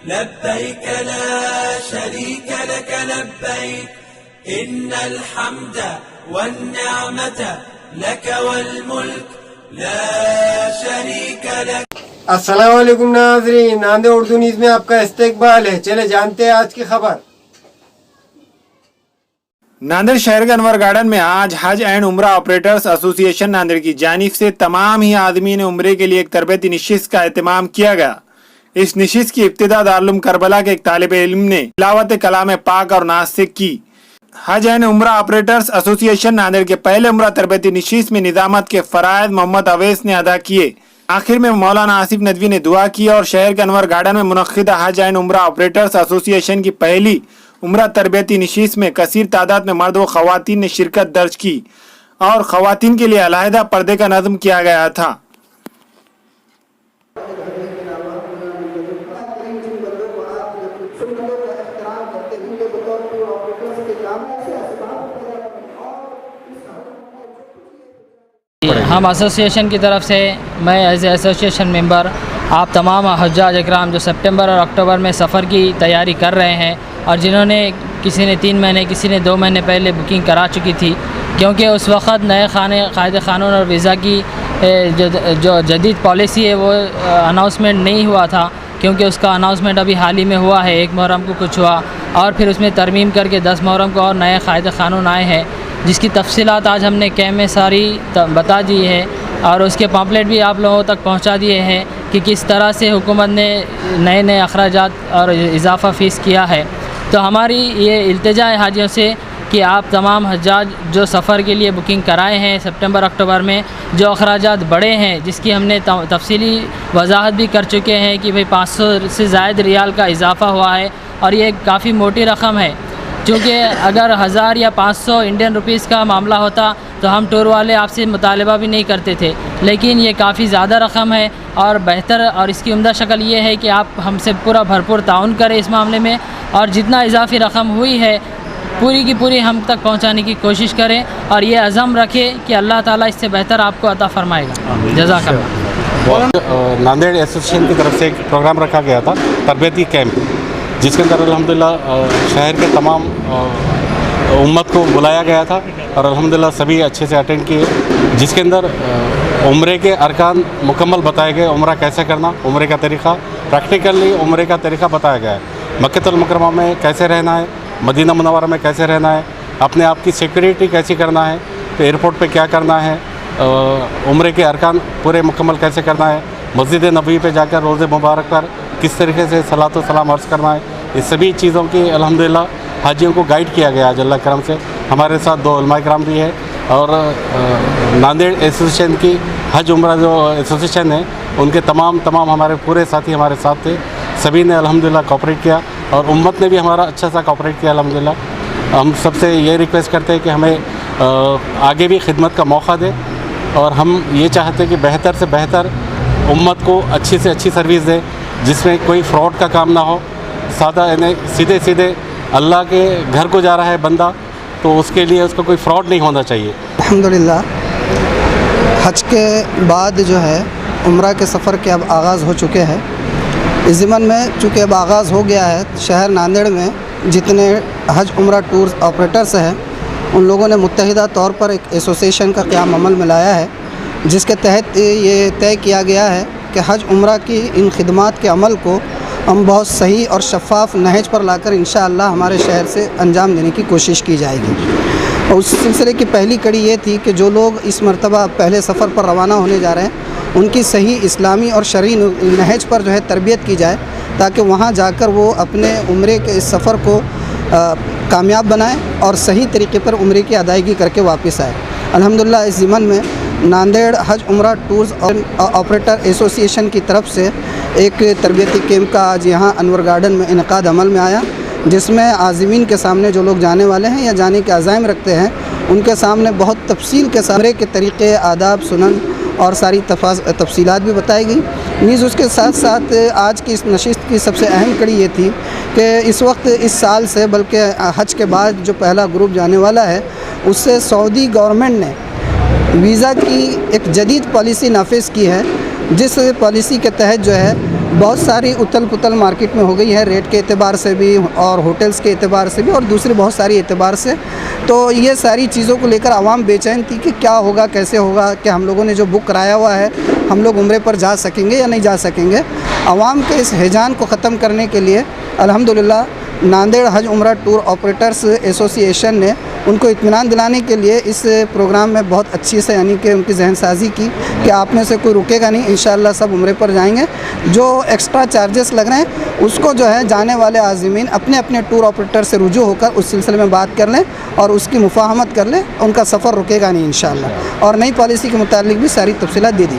लब्बैक ला शरीक लक लब्बैक इन्नल हम्द वन्निअमत लक वल मुल्क ला शरीक लक। अस्सलाम वालेकुम नाज़रीन, नांदेड़ उर्दू न्यूज़ में आपका इस्तकबाल है। चले जानते हैं आज की खबर। नांदेड़ शहर के अनवर गार्डन में आज हज एंड उम्रा ऑपरेटर्स एसोसिएशन नांदेड़ की जानिब से तमाम ही आदमीन उम्रे के लिए एक तरबियती नशिस्त का एहतमाम किया गया। इस नशिस्त की इब्तिदा दारुल करबला के एक तालिब इल्म ने तिलावत कलाम पाक और नाज से की। हज एंड उम्रा ऑपरेटर्स एसोसिएशन नांदेड़ के पहले उम्रा तरबियती नशिस्त में निजामत के फराइद मोहम्मद अवैस ने अदा किए। आखिर में मौलाना आसिफ नदवी ने दुआ की और शहर के अनवर गार्डन में मुनक्किदा हज एंड उम्रा ऑपरेटर्स एसोसिएशन की पहली उम्रा तरबियती नशिस्त में कसीर तादाद में मर्द व खवातीन ने शिरकत दर्ज की और खवातीन के लिए अलहदा पर्दे का नज़्म किया गया था। हम एसोसिएशन की तरफ से मैं एज एसोसिएशन मेंबर आप तमाम हज्जाज इकराम जो सितंबर और अक्टूबर में सफ़र की तैयारी कर रहे हैं और जिन्होंने किसी ने 3 महीने किसी ने 2 महीने पहले बुकिंग करा चुकी थी, क्योंकि उस वक़्त नए कायदे क़ानून और वीज़ा की जो जदीद पॉलिसी है वो अनाउंसमेंट नहीं हुआ था, क्योंकि उसका अनाउंसमेंट अभी हाल ही में हुआ है। 1 मुहर्रम को कुछ हुआ और फिर उसमें तरमीम करके 10 मुहर्रम को और नए कायदे क़ानून आए हैं, जिसकी तफसीलात आज हमने कैम्प में सारी बता दी है और उसके पम्पलेट भी आप लोगों तक पहुंचा दिए हैं कि किस तरह से हुकूमत ने नए अखराजात और इजाफ़ा फ़ीस किया है। तो हमारी ये इल्तिजा है हाजियों से कि आप तमाम हज्जाज जो सफ़र के लिए बुकिंग कराए हैं सितंबर अक्टूबर में, जो अखराजात बड़े हैं जिसकी हमने तफसीली वजाहत भी कर चुके हैं कि भाई 500 से ज़ायद रियाल का इजाफ़ा हुआ है और ये काफ़ी मोटी रकम है। क्योंकि अगर 1000 या 500 इंडियन रुपीस का मामला होता तो हम टूर वाले आपसे मुतालबा भी नहीं करते थे, लेकिन ये काफ़ी ज़्यादा रकम है और बेहतर और इसकी उम्दा शक्ल ये है कि आप हमसे पूरा भरपूर ताउन करें इस मामले में और जितना इजाफी रकम हुई है पूरी की पूरी हम तक पहुंचाने की कोशिश करें और ये अज़म रखें कि अल्लाह ताला इससे बेहतर आपको अता फरमाएगा। जज़ाकल्लाह। नांदेड़ एसोसिएशन की तरफ से एक प्रोग्राम रखा गया था तरबियती कैंप, जिसके अंदर अल्हम्दुलिल्लाह शहर के तमाम उम्मत को बुलाया गया था और अल्हम्दुलिल्लाह सभी अच्छे से अटेंड किए, जिसके अंदर उम्रे के अरकान मुकम्मल बताए गए। उम्रा कैसे करना, उम्रे का तरीक़ा, प्रैक्टिकली उम्रे का तरीक़ा बताया गया है। मक्कतुल मुकर्रमा में कैसे रहना है, मदीना मुनव्वरा में कैसे रहना है, अपने आप की सिक्योरिटी कैसी करना है, तो एयरपोर्ट पे क्या करना है, उम्रे के अरकान पूरे मुकम्मल कैसे करना है, मस्जिद नबवी पे जाकर रोज़े मुबारक पर किस तरीके से सलात व सलाम अर्ज़ करना है, ये सभी चीज़ों की अल्हम्दुलिल्लाह हाजियों को गाइड किया गया अल्लाह करम से। हमारे साथ 2 उलमा इकराम भी है और नांदेड़ एसोसिएशन की हज उम्रा जो एसोसिएशन है उनके तमाम हमारे पूरे साथी हमारे साथ थे। सभी ने अल्हम्दुलिल्लाह कोऑपरेट किया और उम्मत ने भी हमारा अच्छा सा कोऑपरेट किया अल्हम्दुलिल्लाह। हम सबसे ये रिक्वेस्ट करते हैं कि हमें आगे भी खिदमत का मौका दे और हम ये चाहते हैं कि बेहतर से बेहतर उम्मत को अच्छी से अच्छी सर्विस दे, जिसमें कोई फ्रॉड का काम ना हो। सादा यानी सीधे अल्लाह के घर को जा रहा है बंदा, तो उसके लिए उसको कोई फ्रॉड नहीं होना चाहिए। अल्हम्दुलिल्लाह हज के बाद जो है उम्रा के सफ़र के अब आगाज़ हो चुके हैं। इस ज़िमन में चूँकि अब आगाज़ हो गया है, शहर नांदेड़ में जितने हज उम्रा टूर ऑपरेटर्स हैं उन लोगों ने मुत्तहिदा तौर पर एक एसोसिएशन का क़याम अमल में लाया है, जिसके तहत ये तय किया गया है कि हज उम्रा की इन खिदमात के अमल को हम बहुत सही और शफ़ाफ़ नहज पर लाकर इंशाअल्लाह हमारे शहर से अंजाम देने की कोशिश की जाएगी। और उस सिलसिले की पहली कड़ी ये थी कि जो लोग इस मरतबा पहले सफ़र पर रवाना होने जा रहे हैं उनकी सही इस्लामी और शरई नहज पर जो है तरबियत की जाए, ताकि वहाँ जाकर वो अपने उम्रे के इस सफ़र को कामयाब बनाएँ और सही तरीके पर उम्रे की अदायगी करके वापस आए। अल्हम्दुलिल्लाह इस ज़िमन में नांदेड़ हज उम्रा टूर्स और ऑपरेटर एसोसिएशन की तरफ से एक तरबियती कैंप का आज यहाँ अनवर गार्डन में इनकाद अमल में आया, जिसमें आज़मीन के सामने जो लोग जाने वाले हैं या जाने के अज़ाइम रखते हैं उनके सामने बहुत तफसील के सामने के तरीक़े, आदाब, सुनन और सारी तफसीलात भी बताई गई। नीज़ उसके साथ साथ आज की इस नशिस्त की सबसे अहम कड़ी ये थी कि इस वक्त इस साल से, बल्कि हज के बाद जो पहला ग्रुप जाने वाला है उससे सऊदी गवर्नमेंट ने वीज़ा की एक जदीद पॉलिसी नाफिज की है, जिस पॉलिसी के तहत जो है बहुत सारी उथल पुथल मार्केट में हो गई है, रेट के एतबार से भी और होटल्स के एतबार से भी और दूसरी बहुत सारी एतबार से। तो ये सारी चीज़ों को लेकर आवाम बेचैन थी कि क्या होगा, कैसे होगा, कि हम लोगों ने जो बुक कराया हुआ है हम लोग उम्रे पर जा सकेंगे या नहीं जा सकेंगे। आवाम के इस हैजान को ख़त्म करने के लिए अल्हम्दुलिल्लाह नांदेड़ हज उम्रा टूर ऑपरेटर्स एसोसिएशन ने उनको इत्मीनान दिलाने के लिए इस प्रोग्राम में बहुत अच्छी से यानी कि उनकी जहनसाजी की कि आप में से कोई रुकेगा नहीं, इंशाअल्लाह सब उम्रे पर जाएंगे। जो एक्स्ट्रा चार्जेस लग रहे हैं उसको जो है जाने वाले आज़मीन अपने अपने टूर ऑपरेटर से रुजू होकर उस सिलसिले में बात कर लें और उसकी मुफाहमत कर लें, उनका सफ़र रुकेगा नहीं इंशाअल्लाह। और नई पॉलिसी के मुतालिक भी सारी तफसीलात दे दी।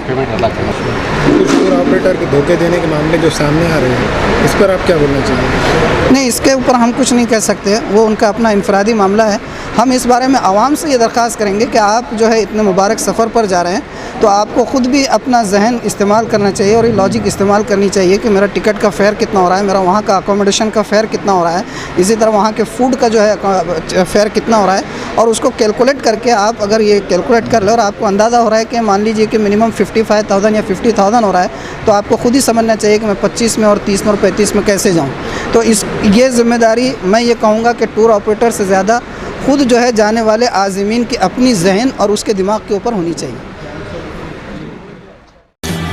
कुछ टूर ऑपरेटर के धोखे देने के मामले जो सामने आ रहे हैं, इस पर आप क्या बोलना चाहेंगे? नहीं, इसके ऊपर हम कुछ नहीं कह सकते, वो उनका अपना इनफरादी मामला है। हम इस बारे में आवाम से ये दरख्वास्त करेंगे कि आप जो है इतने मुबारक सफ़र पर जा रहे हैं तो आपको ख़ुद भी अपना जहन इस्तेमाल करना चाहिए और ये लॉजिक इस्तेमाल करनी चाहिए कि मेरा टिकट का फ़ेयर कितना हो रहा है, मेरा वहाँ का अकोमोडेशन का फ़ेयर कितना हो रहा है, इसी तरह वहाँ के फ़ूड का जो है फ़ेयर कितना हो रहा है। और उसको कैलकुलेट करके आप अगर ये कैलकुलेट कर ले और आपको अंदाज़ा हो रहा है कि मान लीजिए कि मिनिमम 55,000 या 50,000 हो रहा है, तो आपको खुद ही समझना चाहिए कि मैं 25 में और 30 में और 35 में कैसे जाऊँ। तो ये ज़िम्मेदारी मैं ये कहूँगा कि टूर ऑपरेटर से ज़्यादा खुद जो है जाने वाले आज़मीन की अपनी जहन और उसके दिमाग के ऊपर होनी चाहिए।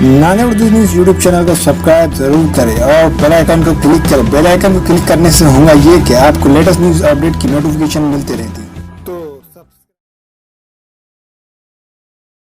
Nanded Urdu news YouTube channel को सब्सक्राइब जरूर करें और बेल आइकन को क्लिक करें। बेल आइकन को क्लिक करने से होगा ये कि आपको लेटेस्ट न्यूज़ अपडेट की नोटिफिकेशन मिलती रहती है।